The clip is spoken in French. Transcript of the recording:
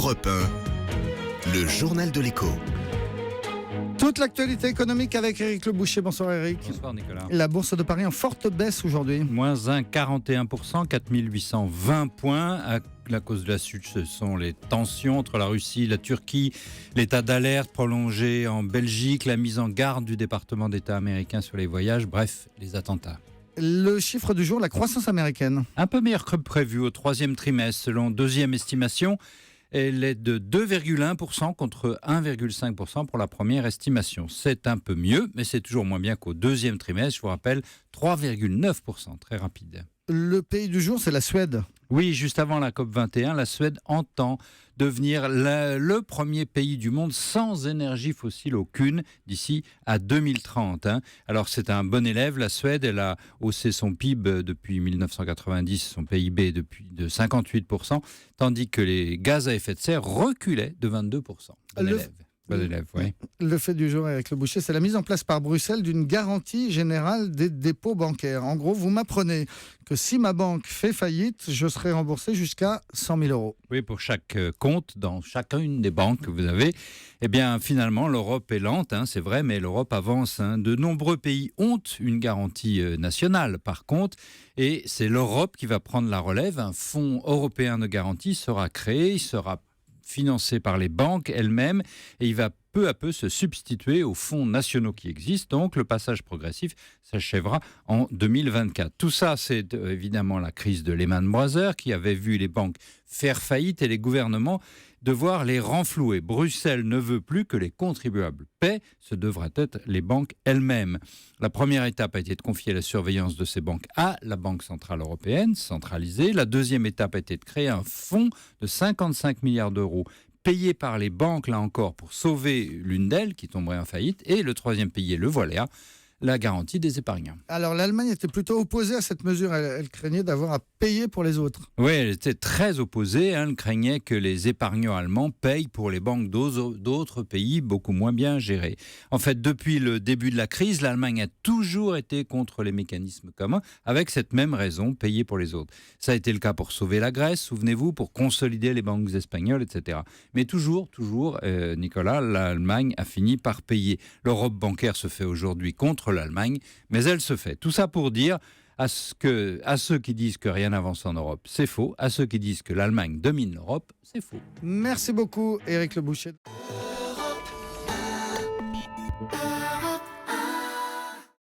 Europe 1, le journal de l'écho. Toute l'actualité économique avec Éric Le Boucher. Bonsoir Éric. Bonsoir Nicolas. La bourse de Paris en forte baisse aujourd'hui. Moins 1,41%, 4820 points. À cause de la chute, ce sont les tensions entre la Russie, la Turquie, l'état d'alerte prolongé en Belgique, la mise en garde du département d'État américain sur les voyages, bref, les attentats. Le chiffre du jour, la croissance américaine. Un peu meilleur que prévu au troisième trimestre, selon deuxième estimation. Elle est de 2,1% contre 1,5% pour la première estimation. C'est un peu mieux, mais c'est toujours moins bien qu'au deuxième trimestre. Je vous rappelle, 3,9%, très rapide. Le pays du jour, c'est la Suède. Oui, juste avant la COP21, la Suède entend devenir le premier pays du monde sans énergie fossile aucune d'ici à 2030. Alors c'est un bon élève, la Suède, elle a haussé son PIB depuis 1990, son PIB de 58%, tandis que les gaz à effet de serre reculaient de 22%. Bon élève, oui. Le fait du jour avec Le Boucher, c'est la mise en place par Bruxelles d'une garantie générale des dépôts bancaires. En gros, vous m'apprenez que si ma banque fait faillite, je serai remboursé jusqu'à 100 000 euros. Oui, pour chaque compte dans chacune des banques que vous avez. Eh bien, finalement, l'Europe est lente, c'est vrai, mais l'Europe avance. De nombreux pays ont une garantie nationale, par contre, et c'est l'Europe qui va prendre la relève. Un fonds européen de garantie sera créé, il sera financé par les banques elles-mêmes et il va peu à peu se substituer aux fonds nationaux qui existent. Donc, le passage progressif s'achèvera en 2024. Tout ça, c'est évidemment la crise de Lehman Brothers qui avait vu les banques faire faillite et les gouvernements devoir les renflouer. Bruxelles ne veut plus que les contribuables paient, ce devraient être les banques elles-mêmes. La première étape a été de confier la surveillance de ces banques à la Banque Centrale Européenne, centralisée. La deuxième étape a été de créer un fonds de 55 milliards d'euros payé par les banques, là encore, pour sauver l'une d'elles qui tomberait en faillite. Et le troisième pilier, le voilà, la garantie des épargnants. Alors l'Allemagne était plutôt opposée à cette mesure. Elle craignait d'avoir à payer pour les autres. Oui, elle était très opposée. Elle craignait que les épargnants allemands payent pour les banques d'autres pays beaucoup moins bien gérés. En fait, depuis le début de la crise, l'Allemagne a toujours été contre les mécanismes communs, avec cette même raison, payer pour les autres. Ça a été le cas pour sauver la Grèce, souvenez-vous, pour consolider les banques espagnoles, etc. Mais toujours, Nicolas, l'Allemagne a fini par payer. L'Europe bancaire se fait aujourd'hui contre l'Allemagne, mais elle se fait. Tout ça pour dire à ceux qui disent que rien n'avance en Europe, c'est faux. À ceux qui disent que l'Allemagne domine l'Europe, c'est faux. Merci beaucoup, Éric Le Boucher.